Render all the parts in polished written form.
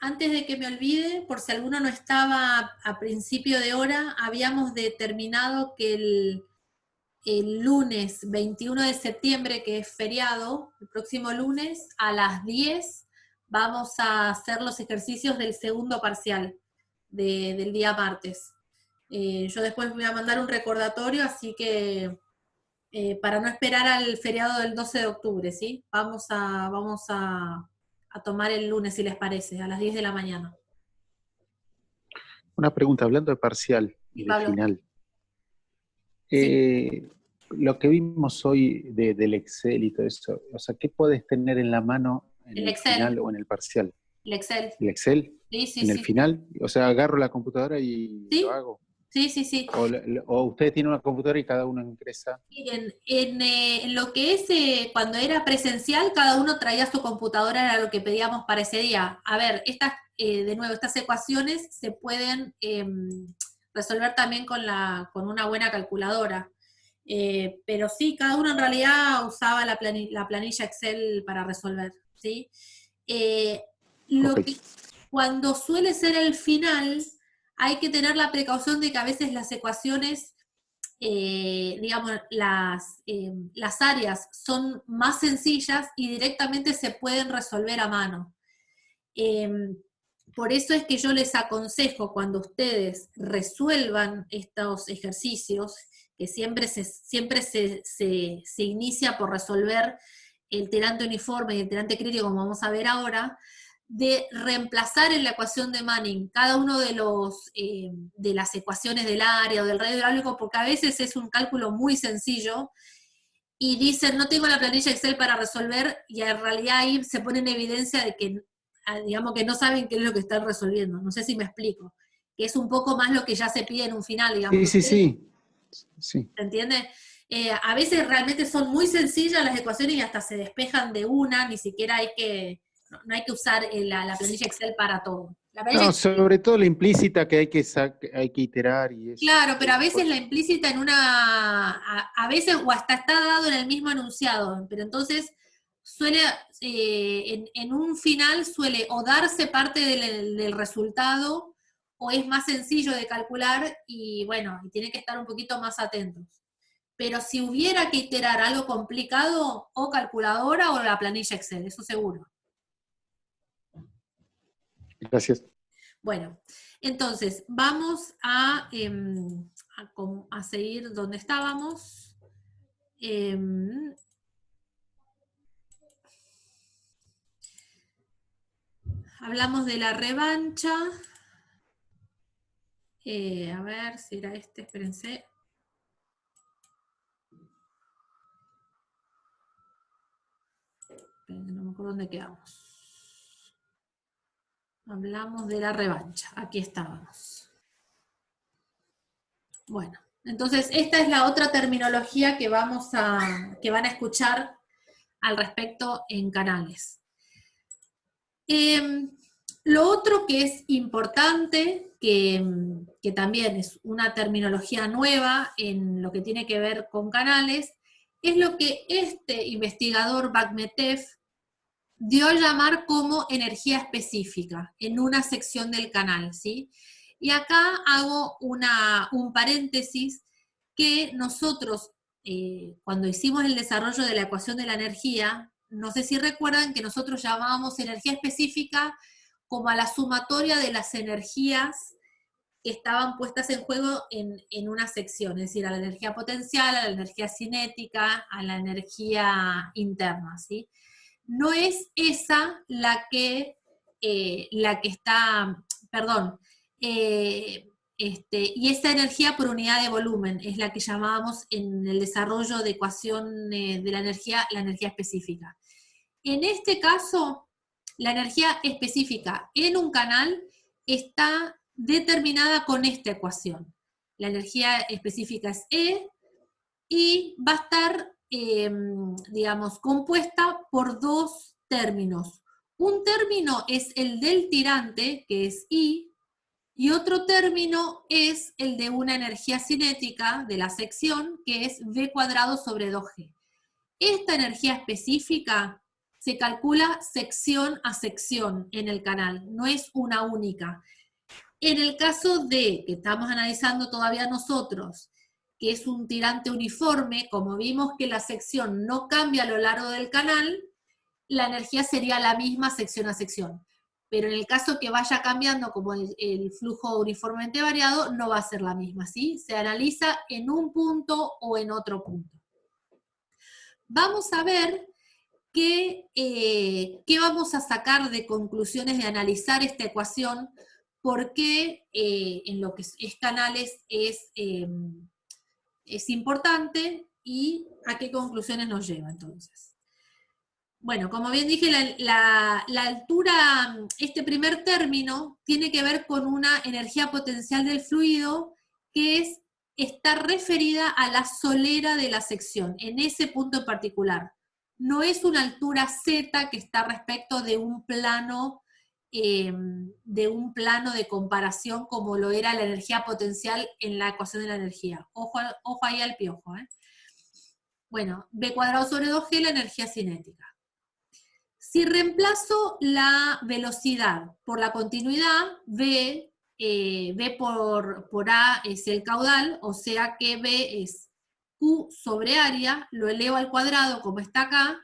Antes de que me olvide, por si alguno no estaba a principio de hora, habíamos determinado que el lunes 21 de septiembre, que es feriado, el próximo lunes, a las 10, vamos a hacer los ejercicios del segundo parcial del día martes. Yo después voy a mandar un recordatorio, así que para no esperar al feriado del 12 de octubre, ¿sí? Vamos a tomar el lunes, si les parece, a las 10 de la mañana. Una pregunta, hablando de parcial ¿Sí, y de Pablo? final. Sí. Lo que vimos hoy del Excel y todo eso, o sea, ¿qué puedes tener en la mano en El el Excel. final o en el parcial? El Excel. ¿El Excel? Sí, sí, ¿En el sí, sí. final? O sea, agarro la computadora y lo Sí, hago. sí, sí, sí. O ustedes tienen una computadora y cada uno ingresa. Miren, en lo que es cuando era presencial, cada uno traía su computadora, era lo que pedíamos para ese día. A ver, de nuevo, estas ecuaciones se pueden resolver también con una buena calculadora. Pero sí, cada uno en realidad usaba la planilla Excel para resolver, ¿sí? Eh, Ok, lo que, Cuando suele ser el final, hay que tener la precaución de que a veces las ecuaciones digamos, las áreas son más sencillas y directamente se pueden resolver a mano. Eh, por eso es que yo les aconsejo cuando ustedes resuelvan estos ejercicios, que siempre se inicia por resolver el tirante uniforme y el tirante crítico, como vamos a ver ahora, de reemplazar en la ecuación de Manning cada uno de las ecuaciones del área o del radio hidráulico, porque a veces es un cálculo muy sencillo, y dicen, no tengo la planilla Excel para resolver, y en realidad ahí se pone en evidencia de que, digamos, que no saben qué es lo que están resolviendo. No sé si me explico. Que es un poco más lo que ya se pide en un final, digamos. sí, Que sí, ustedes, sí, sí. ¿se entiende? A veces realmente son muy sencillas las ecuaciones y hasta se despejan de una, ni siquiera no hay que usar la planilla Excel para todo. La planilla No, Excel, sobre todo la implícita que hay que iterar y eso, claro, pero a veces la cosas. implícita a veces, o hasta está dado en el mismo enunciado, pero entonces suele, en un final suele o darse parte del resultado, o es más sencillo de calcular, y bueno, y tienen que estar un poquito más atentos. Pero si hubiera que iterar algo complicado, o calculadora o la planilla Excel, eso seguro. Gracias. Bueno, entonces vamos a seguir donde estábamos. Em, Hablamos de la revancha. A ver si era espérense. No me acuerdo dónde quedamos. Hablamos de la revancha. Aquí estábamos. Bueno, entonces esta es la otra terminología que van a escuchar al respecto en canales. Lo otro que es importante, que también es una terminología nueva en lo que tiene que ver con canales, es lo que este investigador Bakhmetev dio a llamar como energía específica en una sección del canal, ¿sí? Y acá hago un paréntesis que nosotros, cuando hicimos el desarrollo de la ecuación de la energía, no sé si recuerdan que nosotros llamábamos energía específica como a la sumatoria de las energías que estaban puestas en juego en una sección, es decir, a la energía potencial, a la energía cinética, a la energía interna, ¿sí? No es esa la que está, perdón, y esa energía por unidad de volumen es la que llamábamos en el desarrollo de ecuación de la energía específica. En este caso, la energía específica en un canal está determinada con esta ecuación. La energía específica es E y va a estar, digamos, compuesta por dos términos. Un término es el del tirante, que es I, y otro término es el de una energía cinética de la sección, que es V² sobre 2G. Esta energía específica se calcula sección a sección en el canal, no es una única. En el caso de, que estamos analizando todavía nosotros, que es un tirante uniforme, como vimos que la sección no cambia a lo largo del canal, la energía sería la misma sección a sección. Pero en el caso que vaya cambiando, como el flujo uniformemente variado, no va a ser la misma, ¿sí? Se analiza en un punto o en otro punto. Vamos a ver qué vamos a sacar de conclusiones de analizar esta ecuación, por qué en lo que es canales es importante y a qué conclusiones nos lleva entonces. Bueno, como bien dije, la altura, este primer término, tiene que ver con una energía potencial del fluido que está referida a la solera de la sección, en ese punto en particular. No es una altura Z que está respecto de un plano de comparación como lo era la energía potencial en la ecuación de la energía. Ojo ahí al piojo. Bueno, B cuadrado sobre 2G, la energía cinética. Si reemplazo la velocidad por la continuidad, B por A es el caudal, o sea que B es Q sobre área, lo elevo al cuadrado como está acá,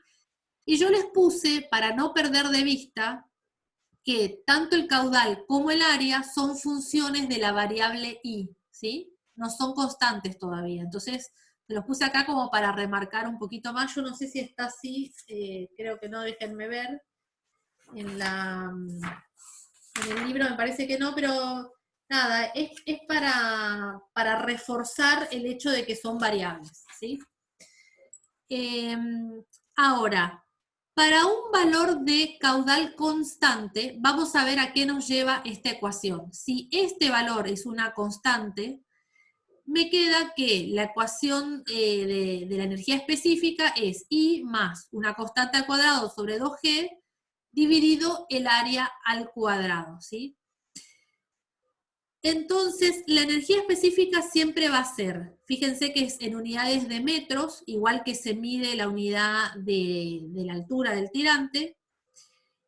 y yo les puse, para no perder de vista, que tanto el caudal como el área son funciones de la variable I, ¿sí? No son constantes todavía, entonces se los puse acá como para remarcar un poquito más. Yo no sé si está así, creo que no, déjenme ver. En el libro me parece que no, pero nada, es para reforzar el hecho de que son variables, ¿sí? Ahora, para un valor de caudal constante, vamos a ver a qué nos lleva esta ecuación. Si este valor es una constante, me queda que la ecuación de la energía específica es I más una constante al cuadrado sobre 2G dividido el área al cuadrado, ¿sí? Entonces, la energía específica siempre va a ser, fíjense que es en unidades de metros, igual que se mide la unidad de la altura del tirante,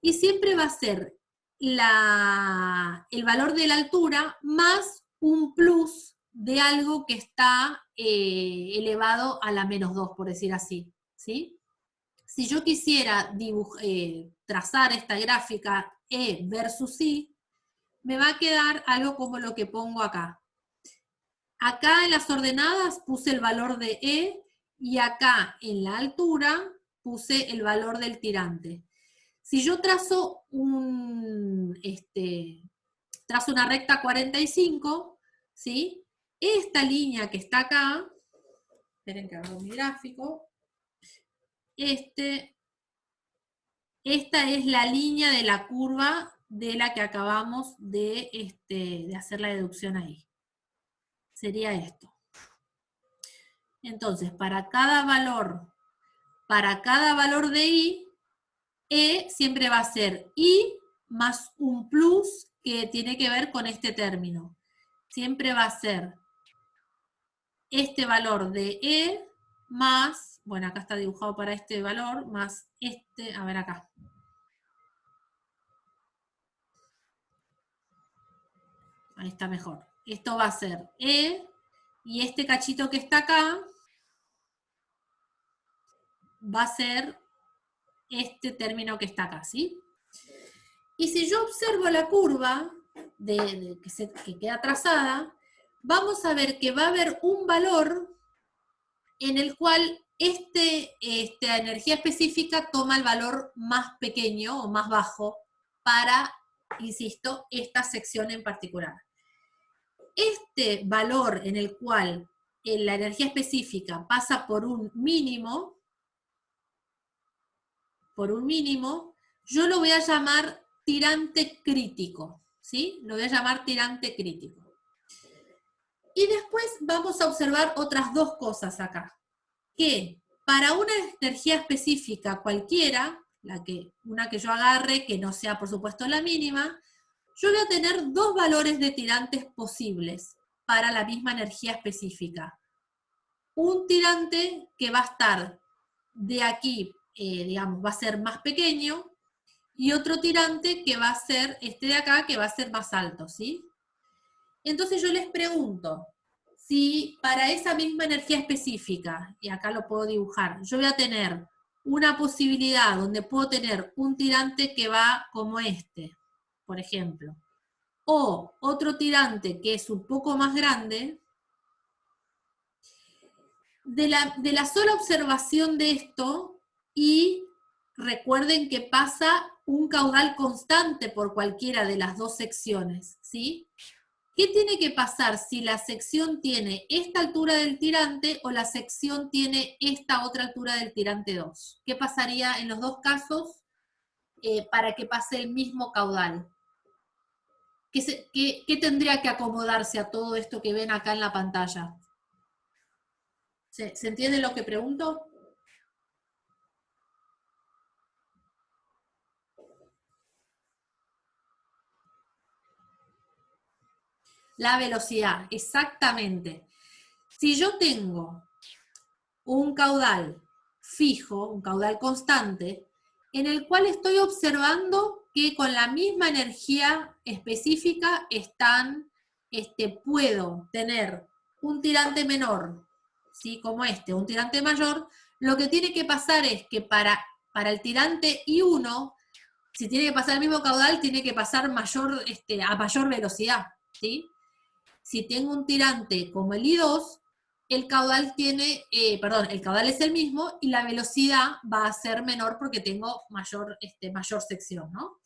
y siempre va a ser el valor de la altura más un plus de algo que está elevado a la -2, por decir así, ¿sí? Si yo quisiera trazar esta gráfica E versus I, me va a quedar algo como lo que pongo acá. Acá en las ordenadas puse el valor de E y acá en la altura puse el valor del tirante. Si yo trazo trazo una recta 45, ¿sí? Esta línea que está acá, esperen que hago mi gráfico, esta es la línea de la curva de la que acabamos de hacer la deducción ahí. Sería esto. Entonces, para cada valor de I, E siempre va a ser I más un plus que tiene que ver con este término. Siempre va a ser este valor de E más, bueno, acá está dibujado para este valor, más a ver acá. Ahí está mejor. Esto va a ser E, y este cachito que está acá va a ser este término que está acá, ¿sí? Y si yo observo la curva que queda trazada, vamos a ver que va a haber un valor en el cual esta energía específica toma el valor más pequeño o más bajo para, insisto, esta sección en particular. Este valor en el cual la energía específica pasa por un mínimo, yo lo voy a llamar tirante crítico, ¿sí? Lo voy a llamar tirante crítico. Y después vamos a observar otras dos cosas acá. Que para una energía específica cualquiera, una que yo agarre, que no sea por supuesto la mínima, yo voy a tener dos valores de tirantes posibles para la misma energía específica. Un tirante que va a estar de aquí digamos, va a ser más pequeño, y otro tirante que va a ser este de acá, que va a ser más alto, ¿sí? Entonces yo les pregunto, si para esa misma energía específica, y acá lo puedo dibujar, yo voy a tener una posibilidad donde puedo tener un tirante que va como este, por ejemplo, o otro tirante que es un poco más grande, de la sola observación de esto, y recuerden que pasa un caudal constante por cualquiera de las dos secciones, ¿sí? ¿Qué tiene que pasar si la sección tiene esta altura del tirante o la sección tiene esta otra altura del tirante 2? ¿Qué pasaría en los dos casos para que pase el mismo caudal? ¿Qué tendría que acomodarse a todo esto que ven acá en la pantalla? ¿Se entiende lo que pregunto? La velocidad, exactamente. Si yo tengo un caudal fijo, un caudal constante, en el cual estoy observando que con la misma energía específica puedo tener un tirante menor, ¿sí? Como un tirante mayor, lo que tiene que pasar es que para el tirante I1, si tiene que pasar el mismo caudal, tiene que pasar a mayor velocidad, ¿sí? Si tengo un tirante como el I2, el caudal el caudal es el mismo y la velocidad va a ser menor porque tengo mayor sección, ¿no?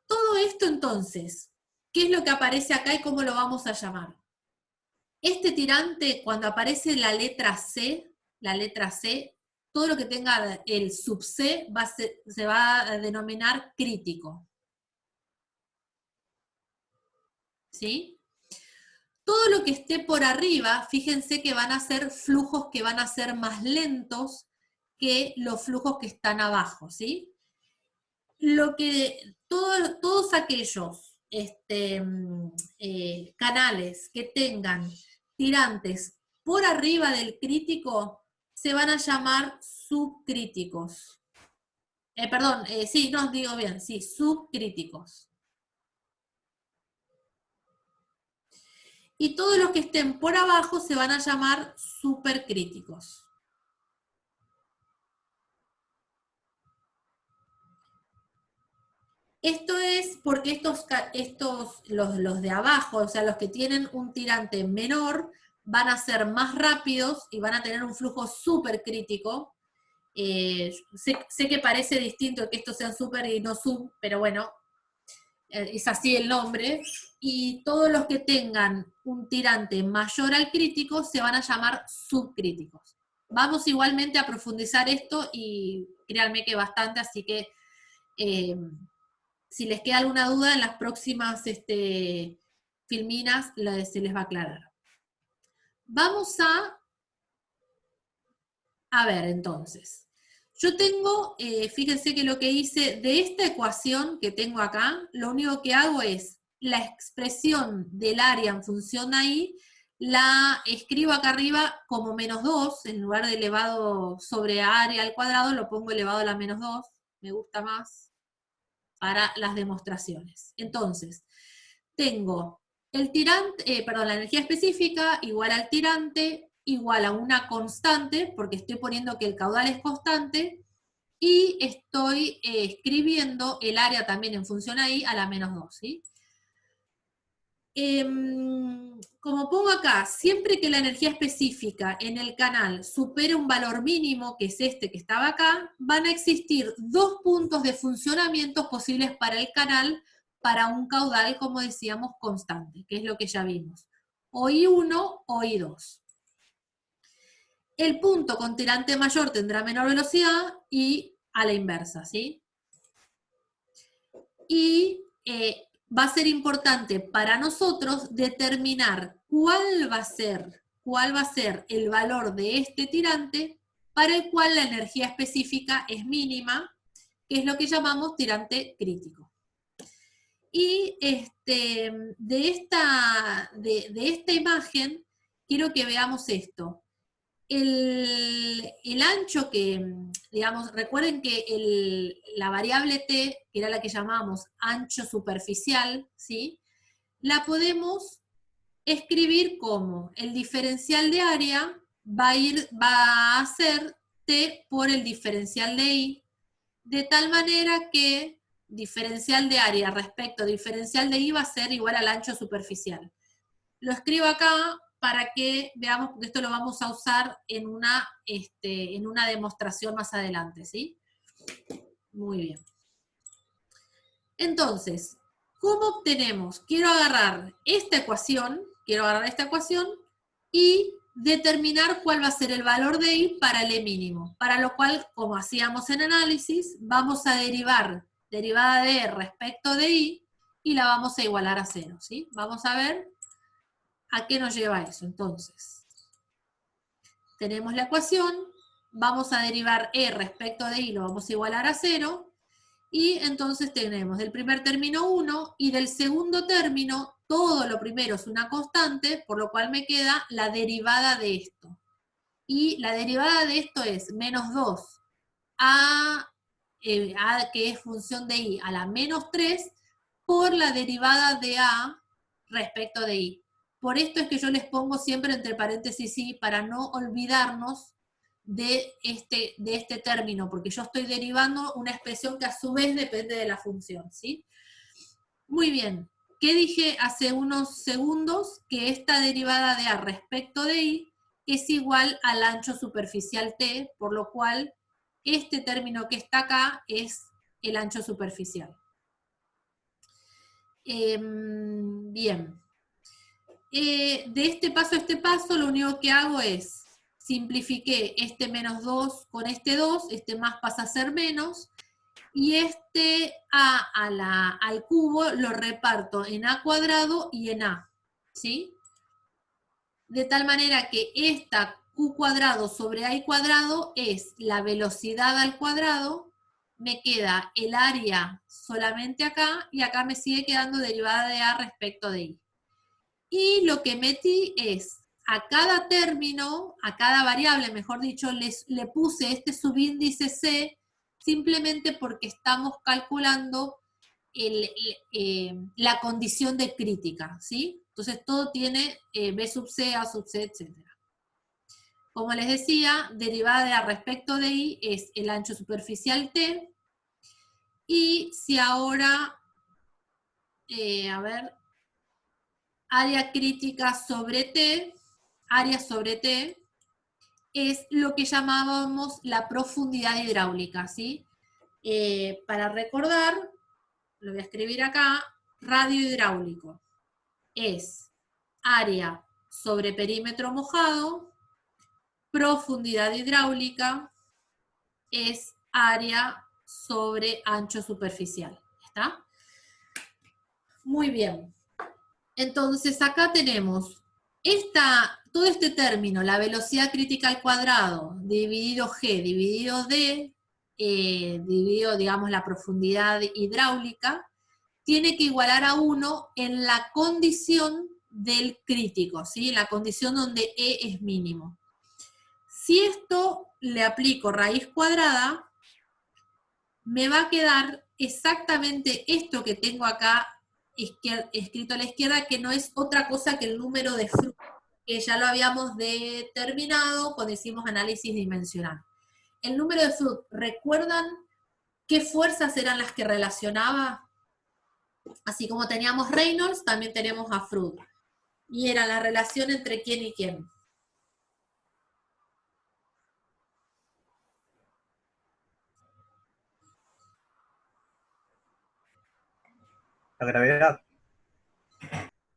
Todo esto entonces, ¿qué es lo que aparece acá y cómo lo vamos a llamar? Este tirante, cuando aparece la letra C, todo lo que tenga el sub C se va a denominar crítico. ¿Sí? Todo lo que esté por arriba, fíjense que van a ser flujos que van a ser más lentos que los flujos que están abajo, ¿sí? Todos aquellos canales que tengan tirantes por arriba del crítico se van a llamar subcríticos. Sí, no digo bien, sí, subcríticos. Y todos los que estén por abajo se van a llamar supercríticos. Esto es porque los de abajo, o sea, los que tienen un tirante menor, van a ser más rápidos y van a tener un flujo supercrítico. Sé que parece distinto que estos sean super y no sub, pero bueno, es así el nombre. Y todos los que tengan un tirante mayor al crítico se van a llamar subcríticos. Vamos igualmente a profundizar esto y créanme que bastante, así que si les queda alguna duda en las próximas filminas se les va a aclarar. Vamos a ver entonces. Yo tengo, fíjense que lo que hice de esta ecuación que tengo acá, lo único que hago es la expresión del área en función de ahí, la escribo acá arriba como -2, en lugar de elevado sobre área al cuadrado, lo pongo elevado a la -2, me gusta más para las demostraciones. Entonces, tengo la energía específica igual al tirante, igual a una constante, porque estoy poniendo que el caudal es constante, y estoy escribiendo el área también en función ahí a la -2, ¿sí? Como pongo acá, siempre que la energía específica en el canal supere un valor mínimo, que es este que estaba acá, van a existir dos puntos de funcionamiento posibles para el canal para un caudal, como decíamos, constante, que es lo que ya vimos. O I1 o I2. El punto con tirante mayor tendrá menor velocidad y a la inversa, ¿sí? Y va a ser importante para nosotros determinar cuál va a ser el valor de este tirante para el cual la energía específica es mínima, que es lo que llamamos tirante crítico. Y de esta imagen quiero que veamos esto. el ancho que, digamos, recuerden que la variable t, que era la que llamábamos ancho superficial, ¿sí? La podemos escribir como el diferencial de área va a ser t por el diferencial de i, de tal manera que diferencial de área respecto a diferencial de i va a ser igual al ancho superficial. Lo escribo acá para que veamos, porque esto lo vamos a usar en una demostración más adelante, ¿sí? Muy bien. Entonces, ¿cómo obtenemos? Quiero agarrar esta ecuación y determinar cuál va a ser el valor de i para el e mínimo, para lo cual, como hacíamos en análisis, vamos a derivar derivada de e respecto de i y la vamos a igualar a 0, ¿sí? Vamos a ver ¿a qué nos lleva eso? Entonces, tenemos la ecuación, vamos a derivar e respecto de i, lo vamos a igualar a 0, y entonces tenemos del primer término 1, y del segundo término, todo lo primero es una constante, por lo cual me queda la derivada de esto. Y la derivada de esto es menos 2 a que es función de i, a la menos 3, por la derivada de a respecto de i. Por esto es que yo les pongo siempre entre paréntesis i, para no olvidarnos de este término, porque yo estoy derivando una expresión que a su vez depende de la función, ¿sí? Muy bien. ¿Qué dije hace unos segundos? Que esta derivada de a respecto de i es igual al ancho superficial t, por lo cual este término que está acá es el ancho superficial. Bien. De este paso a este paso, lo único que hago es simplifiqué este menos 2 con este 2, este más pasa a ser menos, y este a al cubo lo reparto en a cuadrado y en a, ¿sí? De tal manera que esta q cuadrado sobre a cuadrado es la velocidad al cuadrado, me queda el área solamente acá, y acá me sigue quedando derivada de a respecto de i. Y lo que metí es, a cada término, a cada variable, mejor dicho, le puse este subíndice c, simplemente porque estamos calculando la condición de crítica, ¿sí? Entonces todo tiene b sub c, a sub c, etc. Como les decía, derivada de a respecto de i es el ancho superficial t, y si ahora, a ver, área crítica sobre t, área sobre t, es lo que llamábamos la profundidad hidráulica, ¿sí? Para recordar, lo voy a escribir acá, radio hidráulico es área sobre perímetro mojado, profundidad hidráulica es área sobre ancho superficial, ¿está? Muy bien. Entonces acá tenemos todo este término, la velocidad crítica al cuadrado, dividido g, dividido d, dividido, digamos, la profundidad hidráulica, tiene que igualar a 1 en la condición del crítico, ¿sí? En la condición donde e es mínimo. Si esto le aplico raíz cuadrada, me va a quedar exactamente esto que tengo acá escrito a la izquierda, que no es otra cosa que el número de Froude, que ya lo habíamos determinado cuando hicimos análisis dimensional. El número de Froude, ¿recuerdan qué fuerzas eran las que relacionaba? Así como teníamos Reynolds, también tenemos a Froude. Y era la relación entre quién y quién. La gravedad.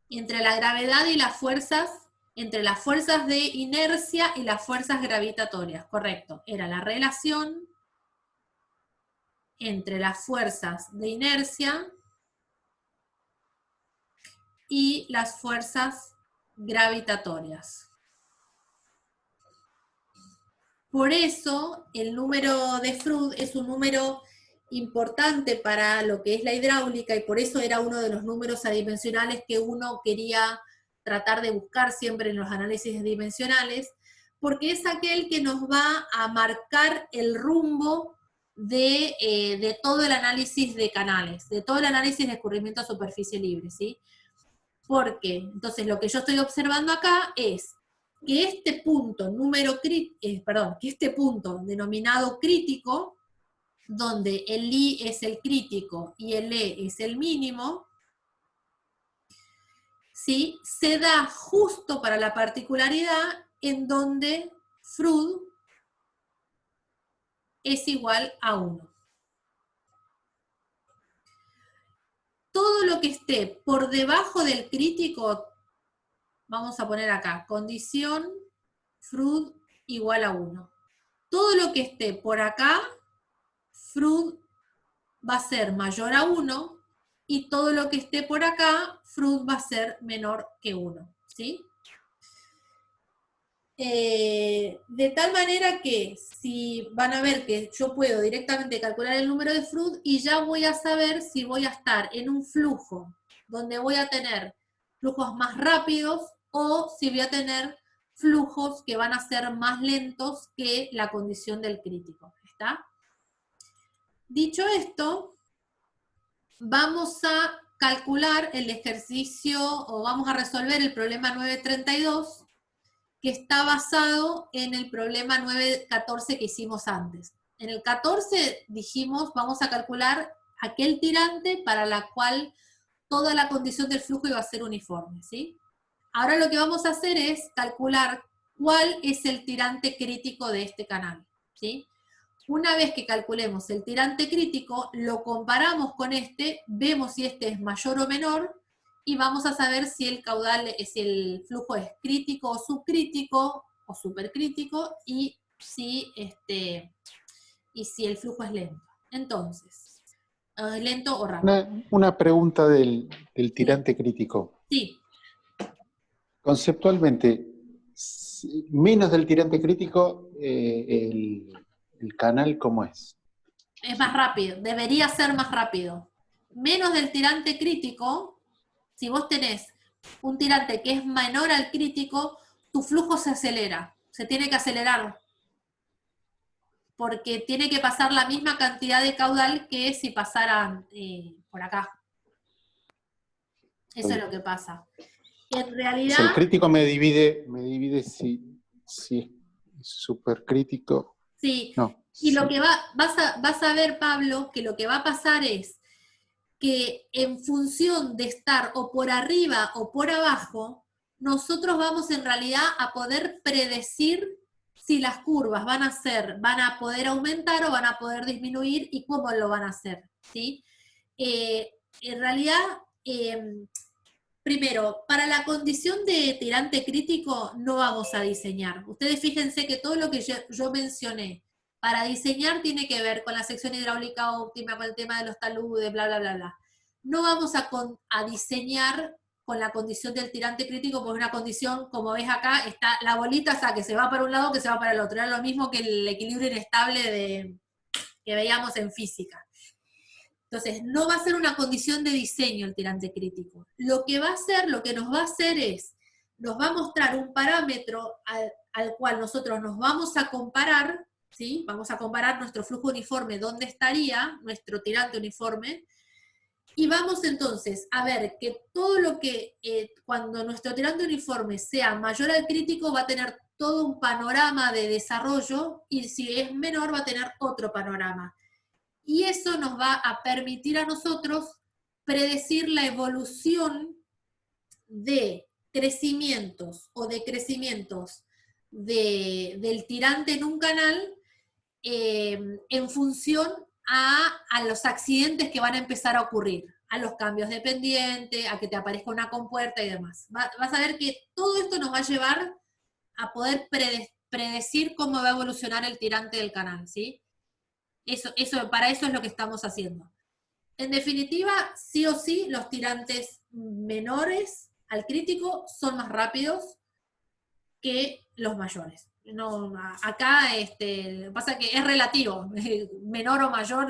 Entre la gravedad y las fuerzas, entre las fuerzas de inercia y las fuerzas gravitatorias, correcto. Era la relación entre las fuerzas de inercia y las fuerzas gravitatorias. Por eso, el número de Froude es un número importante para lo que es la hidráulica, y por eso era uno de los números adimensionales que uno quería tratar de buscar siempre en los análisis dimensionales, porque es aquel que nos va a marcar el rumbo de todo el análisis de canales, de todo el análisis de escurrimiento a superficie libre, ¿sí? Porque, entonces, lo que yo estoy observando acá es que este punto que este punto denominado crítico, donde el I es el crítico y el E es el mínimo, ¿sí? Se da justo para la particularidad en donde Froude es igual a 1. Todo lo que esté por debajo del crítico, vamos a poner acá, condición Froude igual a 1. Todo lo que esté por acá, Froude va a ser mayor a 1, y todo lo que esté por acá, Froude va a ser menor que 1, ¿sí? De tal manera que si van a ver que yo puedo directamente calcular el número de Froude y ya voy a saber si voy a estar en un flujo donde voy a tener flujos más rápidos o si voy a tener flujos que van a ser más lentos que la condición del crítico. ¿Está? Dicho esto, vamos a calcular el ejercicio, o vamos a resolver el problema 932, que está basado en el problema 914 que hicimos antes. En el 14 dijimos, vamos a calcular aquel tirante para la cual toda la condición del flujo iba a ser uniforme, ¿sí? Ahora lo que vamos a hacer es calcular cuál es el tirante crítico de este canal, ¿sí? Una vez que calculemos el tirante crítico, lo comparamos con este, vemos si este es mayor o menor, y vamos a saber si el caudal, si el flujo es crítico o subcrítico, o supercrítico, y si el flujo es lento. Entonces, lento o rápido. Una pregunta del tirante crítico. Sí. Conceptualmente, menos del tirante crítico, el canal, ¿cómo es? Es más rápido, debería ser más rápido. Menos del tirante crítico, si vos tenés un tirante que es menor al crítico, tu flujo se acelera, se tiene que acelerar, porque tiene que pasar la misma cantidad de caudal que si pasara por acá. Eso es lo que pasa. En realidad... El crítico me divide si es supercrítico. Sí, no, y sí. lo que vas a ver, Pablo, que lo que va a pasar es que en función de estar o por arriba o por abajo, nosotros vamos en realidad a poder predecir si las curvas van a poder aumentar o van a poder disminuir y cómo lo van a hacer, ¿sí? En realidad, primero, para la condición de tirante crítico no vamos a diseñar. Ustedes fíjense que todo lo que yo mencioné para diseñar tiene que ver con la sección hidráulica óptima, con el tema de los taludes, bla, bla, bla, bla. No vamos a diseñar con la condición del tirante crítico, porque una condición, como ves acá, está la bolita, o sea, que se va para un lado, que se va para el otro. Era lo mismo que el equilibrio inestable que veíamos en física. Entonces, no va a ser una condición de diseño el tirante crítico. Lo que nos va a hacer es, nos va a mostrar un parámetro al cual nosotros nos vamos a comparar, ¿sí? Vamos a comparar nuestro flujo uniforme, dónde estaría nuestro tirante uniforme, y vamos entonces a ver que todo lo que, cuando nuestro tirante uniforme sea mayor al crítico, va a tener todo un panorama de desarrollo, y si es menor va a tener otro panorama. Y eso nos va a permitir a nosotros predecir la evolución de crecimientos o decrecimientos del tirante en un canal en función a los accidentes que van a empezar a ocurrir, a los cambios de pendiente, a que te aparezca una compuerta y demás. Vas a ver que todo esto nos va a llevar a poder predecir cómo va a evolucionar el tirante del canal, ¿sí? Para eso es lo que estamos haciendo. En definitiva, sí o sí, los tirantes menores al crítico son más rápidos que los mayores. No, acá pasa que es relativo, menor o mayor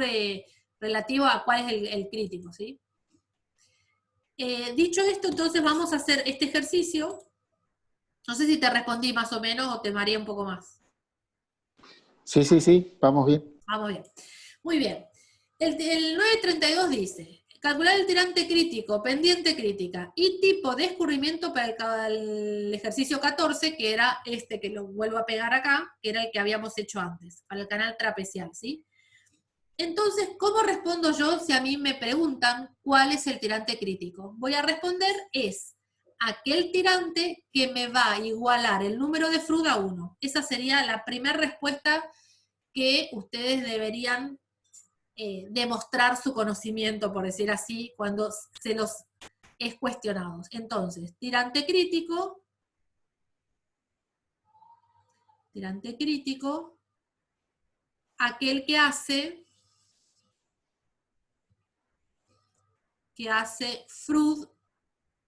relativo a cuál es el crítico, ¿sí? Dicho esto, entonces vamos a hacer este ejercicio No sé si te respondí más o menos o te mareé un poco más. Sí, vamos bien. Vamos bien. Muy bien. El 932 dice, calcular el tirante crítico, pendiente crítica y tipo de escurrimiento para el ejercicio 14, que era este que lo vuelvo a pegar acá, que era el que habíamos hecho antes, para el canal trapecial, ¿sí? Entonces, ¿cómo respondo yo si a mí me preguntan cuál es el tirante crítico? Voy a responder es aquel tirante que me va a igualar el número de Froude a 1. Esa sería la primera respuesta que ustedes deberían demostrar su conocimiento, por decir así, cuando se los es cuestionado. Entonces, tirante crítico, aquel que hace Froude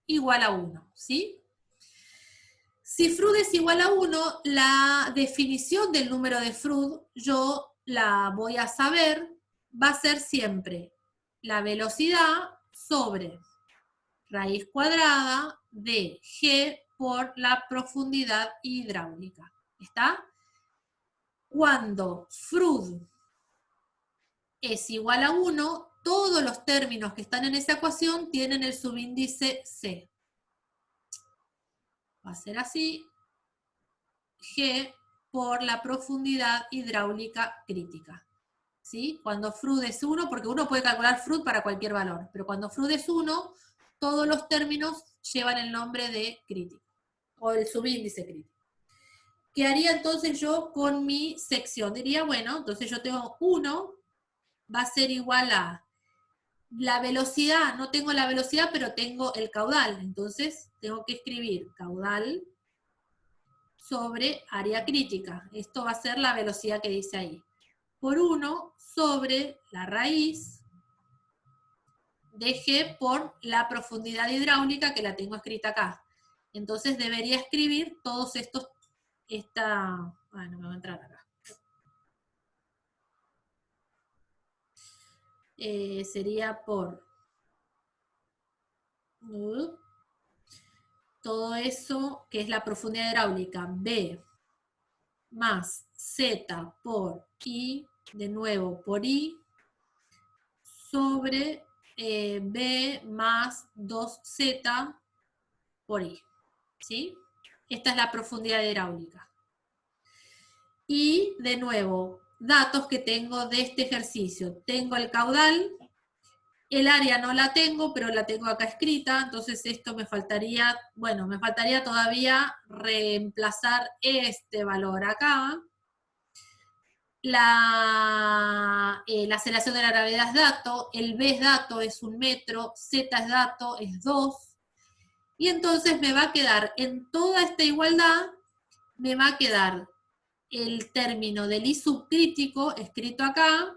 igual a 1, ¿sí? Si Froude es igual a 1, la definición del número de Froude, yo la voy a saber, va a ser siempre la velocidad sobre raíz cuadrada de G por la profundidad hidráulica. ¿Está? Cuando Froude es igual a 1, todos los términos que están en esa ecuación tienen el subíndice C. Va a ser así, G por la profundidad hidráulica crítica. ¿Sí? Cuando Froude es 1, porque uno puede calcular Froude para cualquier valor, pero cuando Froude es 1, todos los términos llevan el nombre de crítico, o el subíndice crítico. ¿Qué haría entonces yo con mi sección? Diría, bueno, entonces yo tengo 1, va a ser igual a la velocidad, no tengo la velocidad, pero tengo el caudal, entonces tengo que escribir caudal sobre área crítica. Esto va a ser la velocidad que dice ahí. Por 1 sobre la raíz de G por la profundidad hidráulica que la tengo escrita acá. Entonces debería escribir todos estos, bueno, me va a entrar acá. Sería por todo eso que es la profundidad hidráulica, B más Z por I, de nuevo por I, sobre B más 2Z por I. ¿Sí? Esta es la profundidad hidráulica. Y, de nuevo, datos que tengo de este ejercicio. Tengo el caudal, el área no la tengo, pero la tengo acá escrita, entonces esto me faltaría, bueno, me faltaría todavía reemplazar este valor acá. La aceleración de la gravedad es dato, el B es dato, es 1 metro, Z es dato, es 2, y entonces me va a quedar, en toda esta igualdad, me va a quedar el término del I subcrítico escrito acá,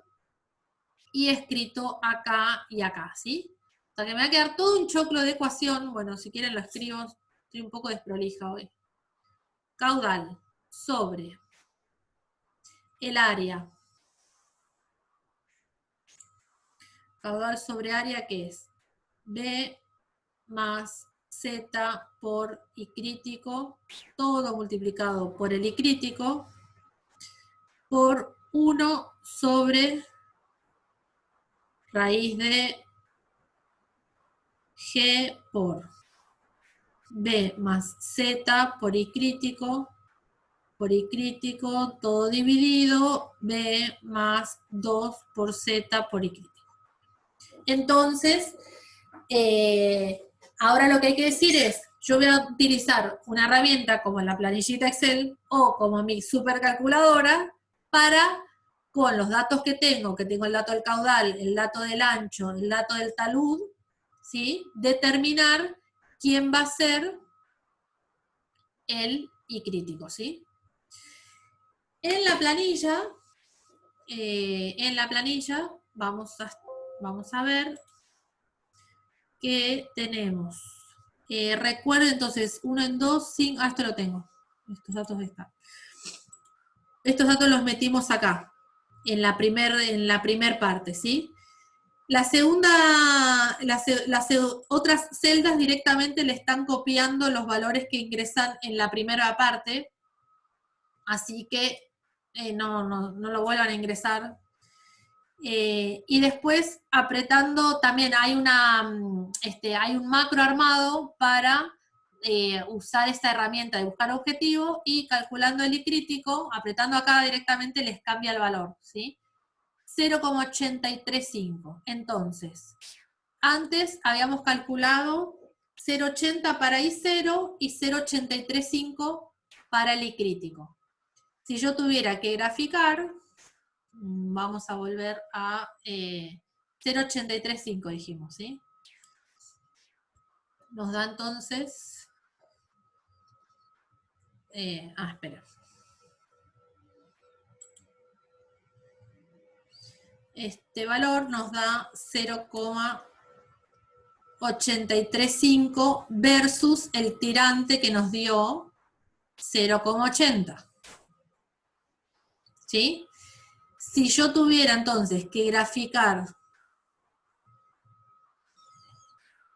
y escrito acá y acá, ¿sí? O sea que me va a quedar todo un choclo de ecuación, bueno, si quieren lo escribo, estoy un poco desprolija hoy. Caudal sobre el área. Caudal sobre área, ¿qué es? B más Z por I crítico, todo multiplicado por el I crítico, por 1 sobre raíz de G por B más Z por I crítico, todo dividido, B más 2 por Z por I crítico. Entonces, ahora lo que hay que decir es, yo voy a utilizar una herramienta como la planillita Excel o como mi supercalculadora para, con los datos que tengo el dato del caudal, el dato del ancho, el dato del talud, ¿sí? Determinar quién va a ser el I crítico, ¿sí? En la planilla vamos a ver que tenemos. Recuerden entonces, 1 en 2, 5, esto lo tengo. Estos datos están. Estos datos los metimos acá, en la primer parte, ¿sí? La segunda, otras celdas directamente le están copiando los valores que ingresan en la primera parte, así que no lo vuelvan a ingresar. Y después apretando, también hay hay un macro armado para usar esta herramienta de buscar objetivo, y calculando el I crítico, apretando acá directamente les cambia el valor, ¿sí? 0,835. Entonces, antes habíamos calculado 0,80 para I0 y 0,835 para el I crítico. Si yo tuviera que graficar, vamos a volver a 0,835 dijimos, ¿sí? Nos da entonces... espera. Este valor nos da 0,835 versus el tirante que nos dio 0,80. ¿Sí? Si yo tuviera entonces que graficar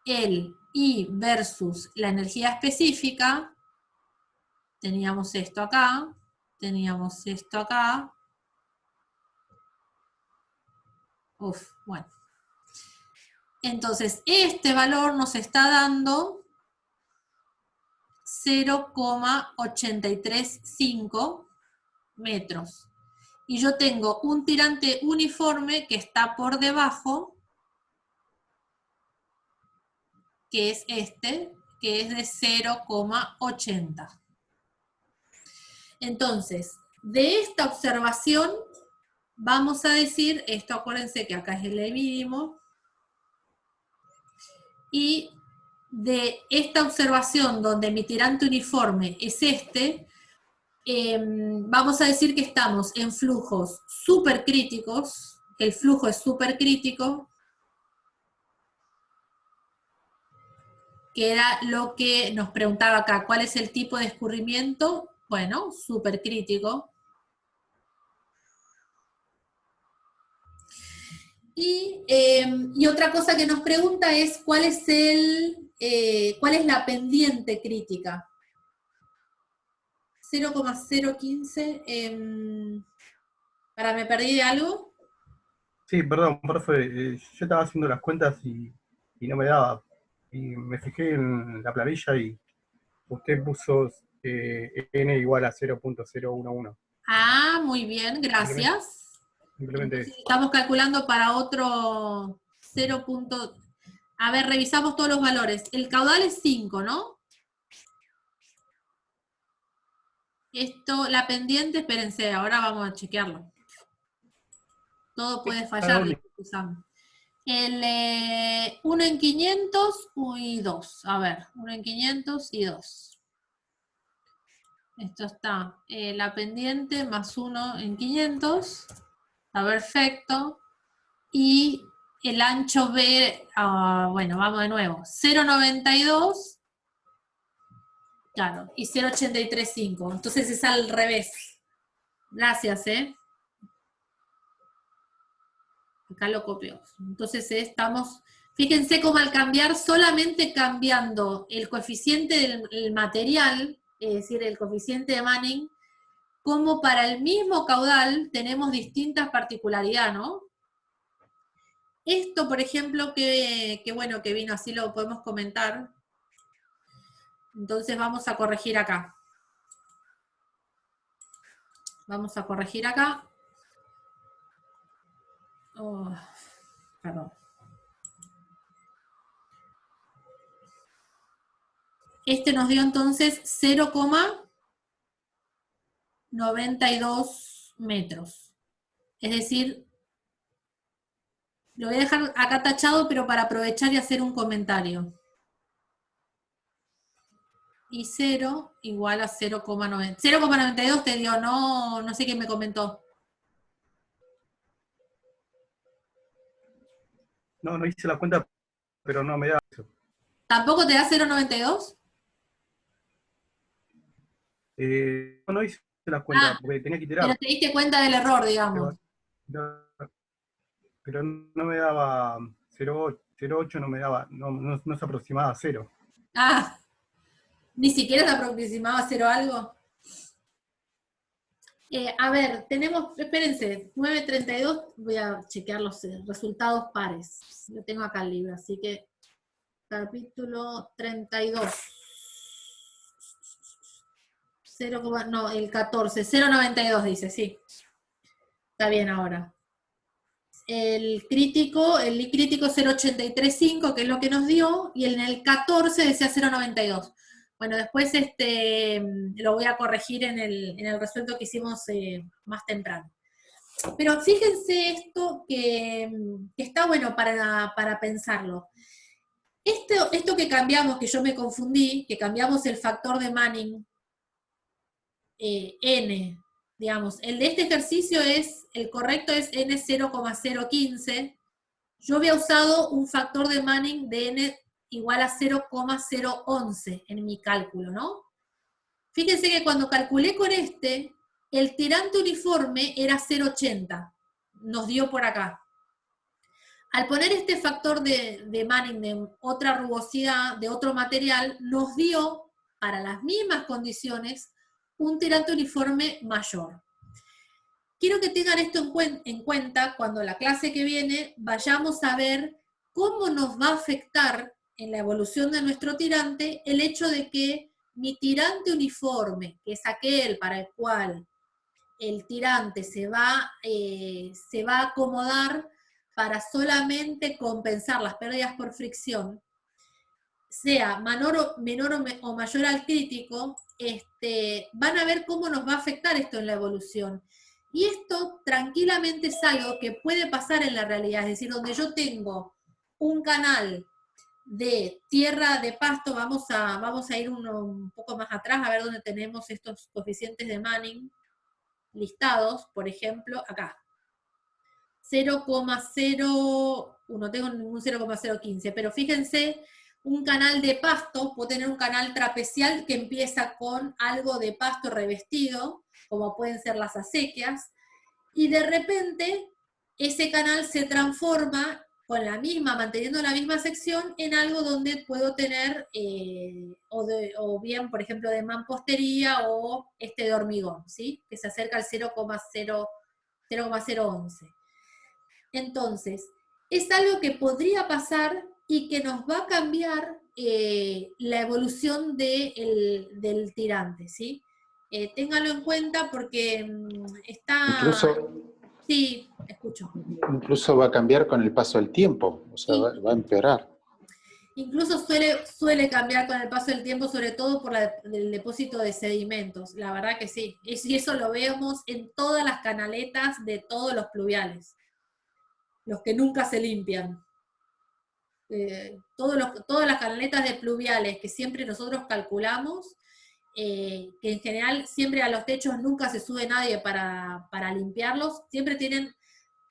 el I versus la energía específica, teníamos esto acá, teníamos esto acá. Bueno. Entonces, este valor nos está dando 0,835 metros. Y yo tengo un tirante uniforme que está por debajo, que es este, que es de 0,80. Entonces, de esta observación, vamos a decir, esto acuérdense que acá es el mínimo, y de esta observación donde mi tirante uniforme es este, vamos a decir que estamos en flujos supercríticos, el flujo es supercrítico, que era lo que nos preguntaba acá, ¿cuál es el tipo de escurrimiento? Bueno, supercrítico. Y otra cosa que nos pregunta es cuál es la pendiente crítica. 0,015. ¿Me perdí de algo? Sí, perdón, profe, yo estaba haciendo las cuentas y no me daba. Y me fijé en la planilla y usted puso n igual a 0,011. Ah, muy bien, Simplemente, gracias. simplemente Entonces eso. estamos calculando para otro 0. A ver, revisamos todos los valores. El caudal es 5, ¿no? Esto, la pendiente, espérense, ahora vamos a chequearlo. Todo puede Cada fallar, uno. usamos. El 1 en 500 y 2. A ver, 1 en 500 y 2. Esto está, la pendiente más 1 en 500. Está perfecto. Y el ancho B, bueno, vamos de nuevo. 0,92. Claro, y 0,835. Entonces es al revés. Gracias, Acá lo copio. Entonces estamos, fíjense cómo al cambiar, solamente cambiando el coeficiente del material, es decir, el coeficiente de Manning, como para el mismo caudal tenemos distintas particularidades, ¿no? Esto, por ejemplo, que bueno que vino, así lo podemos comentar. Entonces vamos a corregir acá. Vamos a corregir acá. Perdón. Este nos dio entonces 0,92 metros. Es decir, lo voy a dejar acá tachado, pero para aprovechar y hacer un comentario. Y 0 igual a 0,90. 0,92 te dio, no sé quién me comentó. No hice la cuenta, pero no me da eso. ¿Tampoco te da 0,92? No hice la cuenta Ah, porque tenía que pero iterar. te diste cuenta del error, digamos. Pero, pero no me daba 0,8, no me daba, no se aproximaba a 0. Ah, ni siquiera se aproximaba a 0 algo. A ver, tenemos, espérense, 9:32, voy a chequear los resultados pares. Lo tengo acá el libro, así que capítulo 32. 0, no, el 14, 0,92 dice, sí. Está bien ahora. El crítico 0,835, que es lo que nos dio, y en el 14 decía 0,92. Bueno, después lo voy a corregir en el resuelto que hicimos más temprano. Pero fíjense esto que está bueno para pensarlo. Esto que cambiamos, que yo me confundí, que cambiamos el factor de Manning, n, digamos, el de este ejercicio el correcto es n 0,015. Yo había usado un factor de Manning de n igual a 0,011 en mi cálculo, ¿no? Fíjense que cuando calculé con el tirante uniforme era 0,80, nos dio por acá. Al poner este factor de Manning de otra rugosidad, de otro material, nos dio, para las mismas condiciones, un tirante uniforme mayor. Quiero que tengan esto en cuenta cuando la clase que viene vayamos a ver cómo nos va a afectar en la evolución de nuestro tirante el hecho de que mi tirante uniforme, que es aquel para el cual el tirante se va a acomodar para solamente compensar las pérdidas por fricción, sea menor o mayor al crítico, van a ver cómo nos va a afectar esto en la evolución. Y esto tranquilamente es algo que puede pasar en la realidad, es decir, donde yo tengo un canal de tierra de pasto, vamos a ir un poco más atrás a ver dónde tenemos estos coeficientes de Manning listados, por ejemplo, acá. 0,0, no tengo ningún 0,015, pero fíjense, un canal de pasto, puedo tener un canal trapecial que empieza con algo de pasto revestido, como pueden ser las acequias, y de repente ese canal se transforma manteniendo la misma sección, en algo donde puedo tener, o bien, por ejemplo, de mampostería o de hormigón, ¿sí? Que se acerca al 0,011. Entonces, es algo que podría pasar y que nos va a cambiar la evolución del tirante, ¿sí? Ténganlo en cuenta porque está... Incluso, Sí, escucho. incluso va a cambiar con el paso del tiempo, o sea, va a empeorar. Incluso suele cambiar con el paso del tiempo, sobre todo por el depósito de sedimentos, la verdad que sí. Y eso lo vemos en todas las canaletas de todos los pluviales, los que nunca se limpian. Todas las canaletas de pluviales que siempre nosotros calculamos, que en general siempre a los techos nunca se sube nadie para limpiarlos, siempre tienen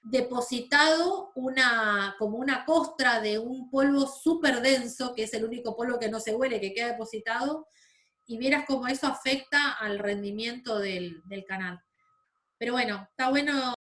depositado como una costra de un polvo súper denso, que es el único polvo que no se huele, que queda depositado, y vieras cómo eso afecta al rendimiento del canal. Pero bueno, está bueno